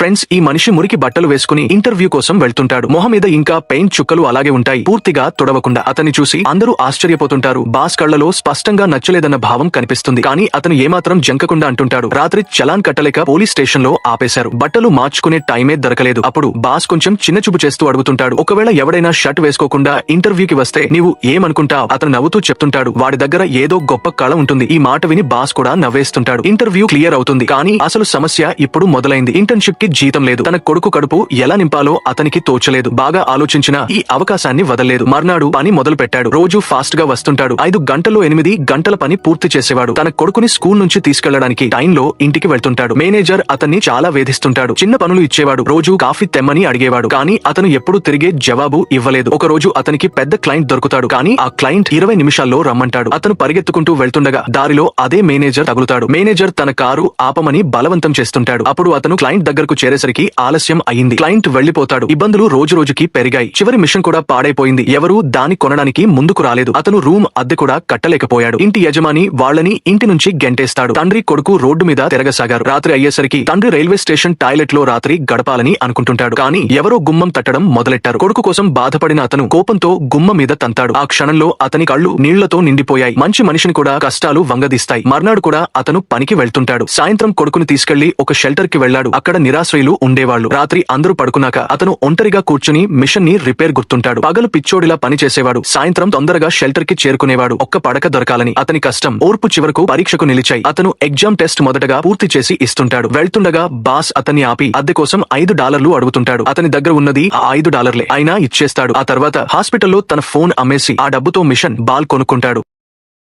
Friends, ఈ మనిషి మురికి బట్టలు వేసుకుని ఇంటర్వ్యూ కోసం వెళ్తుంటాడు. మొహం మీద ఇంకా పెయింట్ చుక్కలు అలాగే ఉంటాయి, పూర్తిగా తుడవకుండా. అతన్ని చూసి అందరూ ఆశ్చర్యపోతుంటారు. బాస్ కళ్లలో స్పష్టంగా నచ్చలేదన్న భావం కనిపిస్తుంది. కానీ అతను ఏమాత్రం జంకకుండా అంటుంటాడు, రాత్రి చలాన్ కట్టలేక పోలీస్ స్టేషన్ లో ఆపేశారు. బట్టలు మార్చుకునే టైమే దొరకలేదు. అప్పుడు బాస్ కొంచెం చిన్నచూపు చేస్తూ అడుగుతుంటాడు, ఒకవేళ ఎవడైనా షర్ట్ వేసుకోకుండా ఇంటర్వ్యూకి వస్తే నీవు ఏమనుకుంటావు? అతను నవ్వుతూ చెప్తుంటాడు, వాడి దగ్గర ఏదో గొప్ప కళ ఉంటుంది. ఈ మాట విని బాస్ కూడా నవ్వేస్తుంటాడు. ఇంటర్వ్యూ క్లియర్ అవుతుంది. కానీ అసలు సమస్య ఇప్పుడు మొదలైంది. ఇంటర్న్షిప్ కి జీతం లేదు. తన కొడుకు కడుపు ఎలా నింపాలో అతనికి తోచలేదు. బాగా ఆలోచించిన ఈ అవకాశాన్ని వదలలేదు. మర్నాడు పని మొదలు పెట్టాడు. రోజు ఫాస్ట్ గా వస్తుంటాడు. 5 గంటల్లో 8 గంటల పని పూర్తి చేసేవాడు. తన కొడుకుని స్కూల్ నుంచి తీసుకెళ్లడానికి టైంలో ఇంటికి వెళ్తుంటాడు. మేనేజర్ అతన్ని చాలా వేధిస్తుంటాడు. చిన్న పనులు ఇచ్చేవాడు. రోజు కాఫీ తెమ్మని అడిగేవాడు. కానీ అతను ఎప్పుడు తిరిగే జవాబు ఇవ్వలేదు. ఒక రోజు అతనికి పెద్ద క్లయింట్ దొరుకుతాడు. కానీ ఆ క్లయింట్ 20 నిమిషాల్లో రమ్మంటాడు. అతను పరిగెత్తుకుంటూ వెళ్తుండగా దారిలో అదే మేనేజర్ తగులుతాడు. మేనేజర్ తన కారు ఆపమని బలవంతం చేస్తుంటాడు. అప్పుడు అతను క్లయింట్ దగ్గరకు చేరేసరికి ఆలస్యం అయింది. క్లయింట్ వెళ్లిపోతాడు. ఇబ్బందులు రోజు రోజుకి పెరిగాయి. చివరి మిషన్ కూడా పాడైపోయింది. ఎవరూ దాన్ని కొనడానికి ముందుకు రాలేదు. అతను రూమ్ అద్దె కూడా కట్టలేకపోయాడు. ఇంటి యజమాని వాళ్ళని ఇంటి నుంచి గెంటేస్తాడు. తండ్రి కొడుకు రోడ్డు మీద తిరగసాగారు. రాత్రి అయ్యేసరికి తండ్రి రైల్వే స్టేషన్ టాయిలెట్ లో రాత్రి గడపాలని అనుకుంటుంటాడు. కానీ ఎవరో గుమ్మం తట్టడం మొదలెట్టారు. కొడుకు కోసం బాధపడిన అతను కోపంతో గుమ్మం మీద తంతాడు. ఆ క్షణంలో అతని కళ్ళు నీళ్లతో నిండిపోయాయి. మంచి మనిషిని కూడా కష్టాలు వంగదీస్తాయి. మర్నాడు కూడా అతను పనికి వెళ్తుంటాడు. సాయంత్రం కొడుకుని తీసుకెళ్లి ఒక షెల్టర్ కి వెళ్లాడు. అక్కడ నిరాశ్రయులు ఉండేవాళ్లు. రాత్రి అందరూ పడుకున్నాక అతను ఒంటరిగా కూర్చుని మిషన్ ని రిపేర్ గుర్తుంటాడు. పగలు పిచ్చోడిలా పని చేసేవాడు. సాయంత్రం తొందరగా షెల్టర్ కి చేరుకునేవాడు. ఒక్క పడక దొరకాలని. అతని కష్టం ఓర్పు చివరకు పరీక్షకు నిలిచాయి. అతను ఎగ్జామ్ టెస్ట్ మొదటగా పూర్తి చేసి ఇస్తుంటాడు. వెళ్తుండగా బాస్ అతన్ని ఆపి అద్దె కోసం $5 అడుగుతుంటాడు. అతని దగ్గర ఉన్నది ఆ $5 అయినా ఇచ్చేస్తాడు. ఆ తర్వాత హాస్పిటల్లో తన ఫోన్ అమ్మేసి ఆ డబ్బుతో మిషన్ బాల్ కొనుక్కుంటాడు.